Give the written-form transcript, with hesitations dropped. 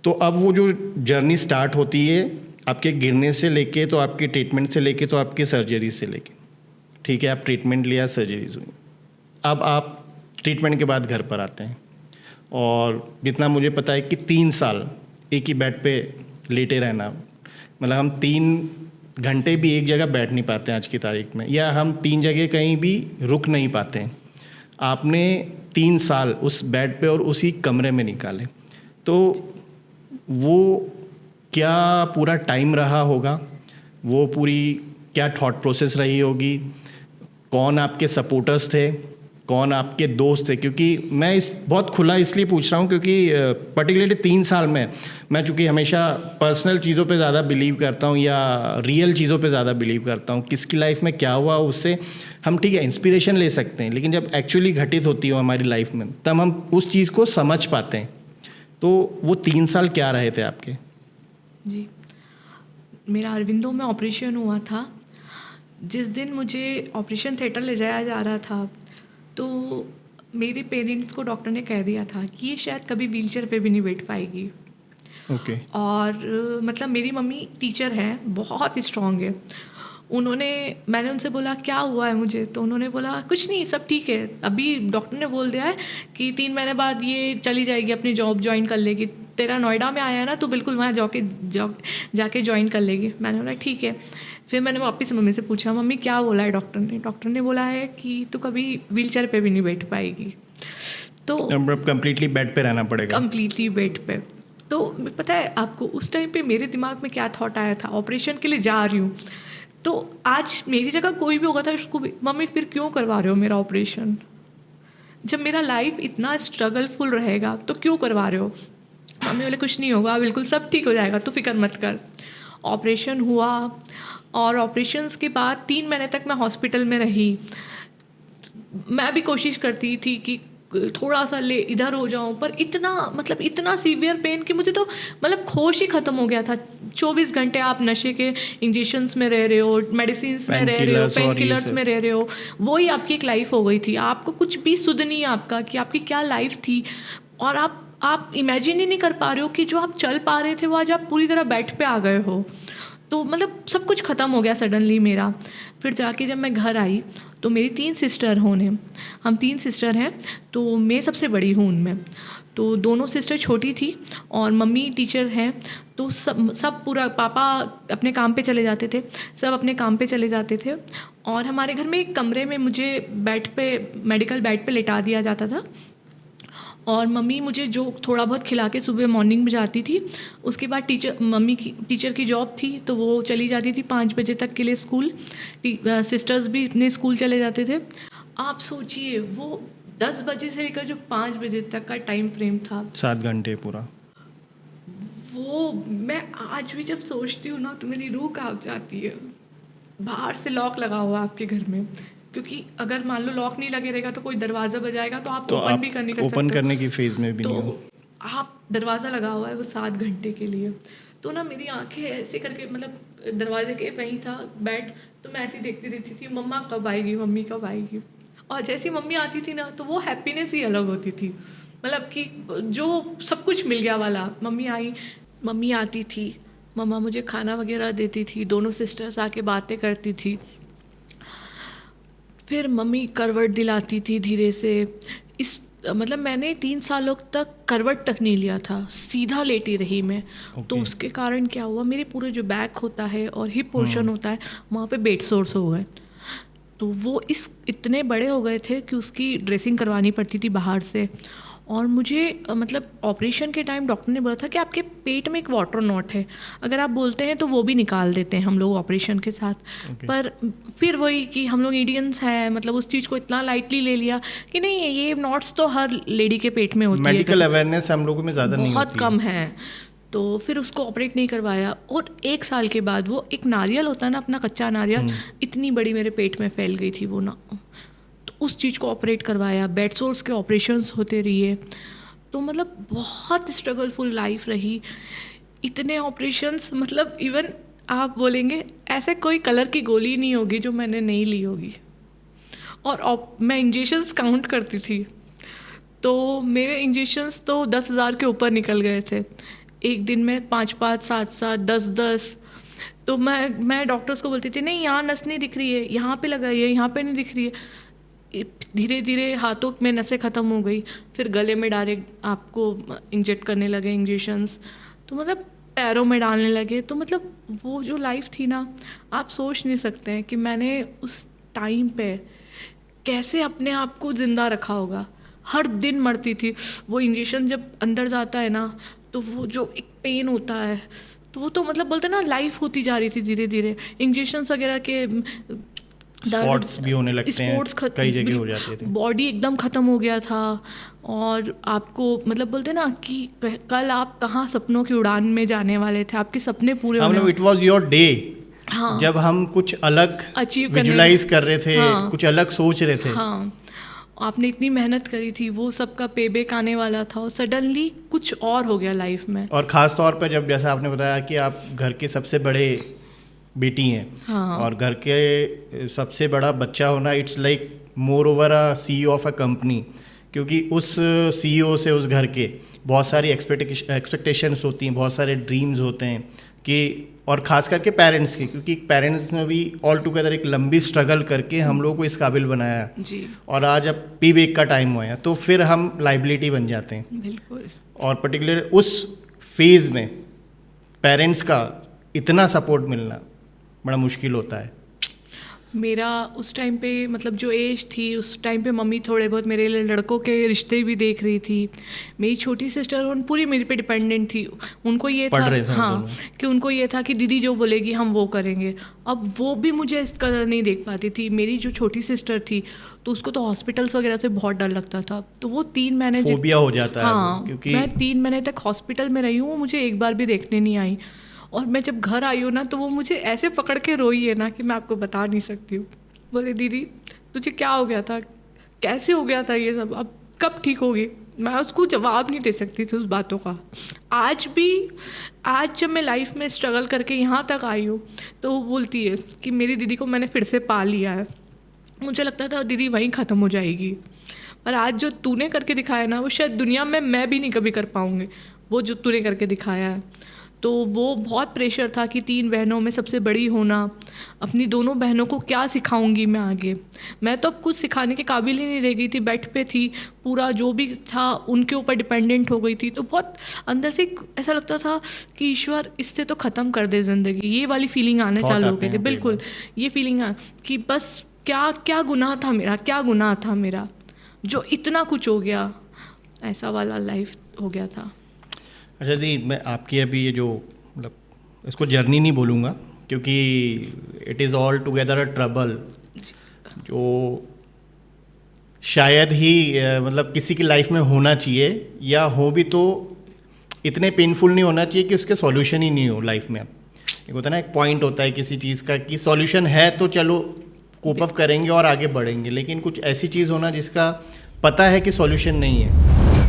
तो अब वो जो जर्नी स्टार्ट होती है आपके गिरने से लेके, तो आपके ट्रीटमेंट से लेके, तो आपकी सर्जरी से लेके, ठीक है, आप ट्रीटमेंट लिया, सर्जरीज हुई, अब आप ट्रीटमेंट के बाद घर पर आते हैं और जितना मुझे पता है कि 3 साल एक ही बेड पे लेटे रहना, मतलब हम 3 घंटे भी एक जगह बैठ नहीं पाते हैं आज की तारीख में, या हम 3 जगह कहीं भी रुक नहीं पाते हैं। आपने 3 साल उस बेड पे और उसी कमरे में निकाले, तो वो क्या पूरा टाइम रहा होगा, वो पूरी क्या थॉट प्रोसेस रही होगी, कौन आपके सपोर्टर्स थे, कौन आपके दोस्त थे? क्योंकि मैं इस बहुत खुला इसलिए पूछ रहा हूँ क्योंकि पर्टिकुलरली 3 साल में मैं चूँकि हमेशा पर्सनल चीज़ों पे ज़्यादा बिलीव करता हूँ या रियल चीज़ों पे ज़्यादा बिलीव करता हूँ। किसकी लाइफ में क्या हुआ उससे हम ठीक है इंस्पिरेशन ले सकते हैं, लेकिन जब एक्चुअली घटित होती हो हमारी लाइफ में तब हम उस चीज़ को समझ पाते हैं। तो वो 3 साल क्या रहे थे आपके? जी, मेरा अरविंदो में ऑपरेशन हुआ था। जिस दिन मुझे ऑपरेशन थिएटर ले जाया जा रहा था तो मेरे पेरेंट्स को डॉक्टर ने कह दिया था कि ये शायद कभी व्हीलचेयर पे भी नहीं बैठ पाएगी। ओके। और मतलब मेरी मम्मी टीचर हैं, बहुत स्ट्रॉन्ग है। मैंने उनसे बोला क्या हुआ है मुझे, तो उन्होंने बोला कुछ नहीं, सब ठीक है, अभी डॉक्टर ने बोल दिया है कि 3 महीने बाद ये चली जाएगी, अपनी जॉब ज्वाइन कर लेगी, तेरा नोएडा में आया है ना तो बिल्कुल वहाँ जाके ज्वाइन कर लेगी। मैंने बोला ठीक है। फिर मैंने वापस मम्मी से पूछा मम्मी क्या बोला है डॉक्टर ने? डॉक्टर ने बोला है कि तू कभी व्हीलचेयर पे भी नहीं बैठ पाएगी। तो कंप्लीटली बेड पे रहना पड़ेगा। कंप्लीटली बेड पे। तो पता है आपको उस टाइम पे मेरे दिमाग में क्या थॉट आया था, ऑपरेशन के लिए जा रही हूँ तो आज मेरी जगह कोई भी होगा था उसको भी मम्मी फिर क्यों करवा रहे हो मेरा ऑपरेशन, जब मेरा लाइफ इतना स्ट्रगलफुल रहेगा तो क्यों करवा रहे हो? मम्मी बोले कुछ नहीं होगा, बिल्कुल सब ठीक हो जाएगा, तो फिक्र मत कर। ऑपरेशन हुआ और ऑपरेशंस के बाद 3 महीने तक मैं हॉस्पिटल में रही। मैं भी कोशिश करती थी कि थोड़ा सा ले इधर हो जाऊं, पर इतना सीवियर पेन कि मुझे तो मतलब होश ही ख़त्म हो गया था। 24 घंटे आप नशे के इंजेक्शंस में रह रहे हो, मेडिसिन्स में रह रहे हो, पेन किलर्स में रह रहे हो, वही आपकी एक लाइफ हो गई थी। आपको कुछ भी सुध नहीं है आपका कि आपकी क्या लाइफ थी, और आप इमेजिन ही नहीं कर पा रहे हो कि जो आप चल पा रहे थे वो आज आप पूरी तरह बेड पे आ गए हो। तो मतलब सब कुछ ख़त्म हो गया सडनली मेरा। फिर जाके जब मैं घर आई तो मेरी 3 सिस्टर हम 3 सिस्टर हैं, तो मैं सबसे बड़ी हूँ उनमें। तो दोनों सिस्टर छोटी थी और मम्मी टीचर हैं, तो सब पूरा पापा अपने काम पे चले जाते थे, सब अपने काम पे चले जाते थे, और हमारे घर में एक कमरे में मुझे मेडिकल बेड पे लिटा दिया जाता था, और मम्मी मुझे जो थोड़ा बहुत खिला के सुबह मॉर्निंग में जाती थी। उसके बाद टीचर की जॉब थी तो वो चली जाती थी 5 बजे तक के लिए स्कूल। सिस्टर्स भी अपने स्कूल चले जाते थे। आप सोचिए वो 10 बजे से लेकर जो 5 बजे तक का टाइम फ्रेम था, 7 घंटे पूरा, वो मैं आज भी जब सोचती हूँ ना तो मेरी रूह कांप जाती है। बाहर से लॉक लगा हुआ आपके घर में, क्योंकि अगर मान लो लॉक नहीं लगे रहेगा तो कोई दरवाज़ा बजाएगा तो आप ओपन भी नहीं कर सकते, ओपन करने की फेज में भी तो नहीं हो। आप दरवाज़ा लगा हुआ है वो 7 घंटे के लिए। तो ना मेरी आंखें ऐसे करके, मतलब दरवाजे के वहीं था बेड, तो मैं ऐसे देखती रहती थी मम्मा कब आएगी, मम्मी कब आएगी। और जैसी मम्मी आती थी ना तो वो हैप्पीनेस ही अलग होती थी, मतलब कि जो सब कुछ मिल गया वाला। मम्मी आती थी, मम्मा मुझे खाना वगैरह देती थी, दोनों सिस्टर्स आके बातें करती थी, फिर मम्मी करवट दिलाती थी धीरे से। मतलब मैंने 3 सालों तक करवट तक नहीं लिया था, सीधा लेटी रही मैं। तो उसके कारण क्या हुआ, मेरे पूरे जो बैक होता है और हिप पोर्शन होता है वहाँ पे बेड सोर्स हो गए, तो वो इतने बड़े हो गए थे कि उसकी ड्रेसिंग करवानी पड़ती थी बाहर से। और मुझे मतलब ऑपरेशन के टाइम डॉक्टर ने बोला था कि आपके पेट में एक वाटर नॉट है, अगर आप बोलते हैं तो वो भी निकाल देते हैं हम लोग ऑपरेशन के साथ। पर फिर वही कि हम लोग इंडियंस हैं, मतलब उस चीज़ को इतना लाइटली ले लिया कि नहीं ये नॉट्स तो हर लेडी के पेट में होती है, मेडिकल अवेयरनेस हम लोगों में ज़्यादा नहीं होती, बहुत कम है। तो फिर उसको ऑपरेट नहीं करवाया, और 1 साल के बाद वो एक नारियल होता है ना, अपना कच्चा नारियल, इतनी बड़ी मेरे पेट में फैल गई थी वो ना, तो उस चीज़ को ऑपरेट करवाया। बेड सोर्स के ऑपरेशंस होते रहिए, तो मतलब बहुत स्ट्रगलफुल लाइफ रही। इतने ऑपरेशंस, मतलब इवन आप बोलेंगे ऐसे कोई कलर की गोली नहीं होगी जो मैंने नहीं ली होगी। और मैं इंजेक्शंस काउंट करती थी तो मेरे इंजेक्शंस तो 10,000 के ऊपर निकल गए थे। एक दिन में 5-5, 7-7, 10-10। तो मैं डॉक्टर्स को बोलती थी नहीं यहाँ नस नहीं दिख रही है, यहाँ पे लगाइए, यहाँ पे नहीं दिख रही है। धीरे धीरे हाथों में नसें ख़त्म हो गई, फिर गले में डायरेक्ट आपको इंजेक्ट करने लगे इंजेक्शंस, तो मतलब पैरों में डालने लगे। तो मतलब वो जो लाइफ थी ना, आप सोच नहीं सकते हैं कि मैंने उस टाइम पे कैसे अपने आप को ज़िंदा रखा होगा। हर दिन मरती थी। वो इंजेक्शन जब अंदर जाता है ना, तो वो जो एक पेन होता है, तो वो तो मतलब बोलते हैं ना लाइफ होती जा रही थी धीरे धीरे। इंजेक्शंस वगैरह के स्पॉट्स भी होने लगते हैं, कई जगह हो जाते थे, बॉडी एकदम ख़त्म हो गया था। और आपको मतलब बोलते ना कि कल आप कहाँ सपनों की उड़ान में जाने वाले थे, आपके सपने पूरे होने। It was your day. हाँ, जब हम कुछ अलग अचीव विजुलाइज कर रहे थे, हाँ, कुछ अलग सोच रहे थे। हाँ, आपने इतनी मेहनत करी थी, वो सबका पेबैक आने वाला था, और सडनली कुछ और हो गया लाइफ में। और ख़ास तौर पर जब जैसा आपने बताया कि आप घर के सबसे बड़े बेटी हैं, हाँ, और घर के सबसे बड़ा बच्चा होना, it's like more over a CEO of a company, क्योंकि उस CEO से उस घर के बहुत सारी एक्सपेक्टेशंस होती हैं, बहुत सारे ड्रीम्स होते हैं कि, और ख़ास करके पेरेंट्स के, क्योंकि पेरेंट्स ने भी ऑल टुगेदर एक लंबी स्ट्रगल करके हम लोग को इस काबिल बनाया जी। और आज अब पेबैक का टाइम हुआ है तो फिर हम लाइबिलिटी बन जाते हैं। बिल्कुल। और पर्टिकुलर उस फेज़ में पेरेंट्स का इतना सपोर्ट मिलना बड़ा मुश्किल होता है। मेरा उस टाइम पे मतलब जो एज थी, उस टाइम पे मम्मी थोड़े बहुत मेरे लिए लड़कों के रिश्ते भी देख रही थी। मेरी छोटी सिस्टर उन पूरी मेरे पे डिपेंडेंट थी। उनको ये था, हाँ, कि उनको ये था कि दीदी जो बोलेगी हम वो करेंगे। अब वो भी मुझे इस कदर नहीं देख पाती थी। मेरी जो छोटी सिस्टर थी तो उसको तो हॉस्पिटल्स वगैरह से बहुत डर लगता था, तो वो 3 महीने फोबिया हो जाता है। हाँ, क्योंकि मैं 3 महीने तक हॉस्पिटल में रही हूँ, मुझे एक बार भी देखने नहीं आई। और मैं जब घर आई हूँ ना, तो वो मुझे ऐसे पकड़ के रोई है ना कि मैं आपको बता नहीं सकती हूँ। बोले दीदी तुझे क्या हो गया था, कैसे हो गया था ये सब, अब कब ठीक होगी। मैं उसको जवाब नहीं दे सकती थी उस बातों का। आज जब मैं लाइफ में स्ट्रगल करके यहाँ तक आई हूँ, तो वो बोलती है कि मेरी दीदी को मैंने फिर से पा लिया है। मुझे लगता था दीदी वहीं ख़त्म हो जाएगी, पर आज जो तूने करके दिखाया ना, वो शायद दुनिया में मैं भी नहीं कभी कर पाऊँगी, वो जो तूने करके दिखाया है। तो वो बहुत प्रेशर था कि 3 बहनों में सबसे बड़ी होना, अपनी दोनों बहनों को क्या सिखाऊंगी मैं आगे। मैं तो अब कुछ सिखाने के काबिल ही नहीं रह गई थी, बेड पे थी, पूरा जो भी था उनके ऊपर डिपेंडेंट हो गई थी। तो बहुत अंदर से ऐसा लगता था कि ईश्वर इससे तो ख़त्म कर दे ज़िंदगी, ये वाली फीलिंग आने चालू हो गई थी। बिल्कुल ये फीलिंग कि बस क्या गुनाह था मेरा जो इतना कुछ हो गया, ऐसा वाला लाइफ हो गया था। अच्छा दी, मैं आपकी अभी ये जो मतलब इसको जर्नी नहीं बोलूँगा, क्योंकि it is all together a trouble, जो शायद ही मतलब किसी की लाइफ में होना चाहिए, या हो भी तो इतने पेनफुल नहीं होना चाहिए कि उसके सॉल्यूशन ही नहीं हो लाइफ में। एक होता है ना, एक पॉइंट होता है किसी चीज़ का कि सॉल्यूशन है तो चलो कोप अप करेंगे और आगे बढ़ेंगे, लेकिन कुछ ऐसी चीज़ होना जिसका पता है कि सॉल्यूशन नहीं है।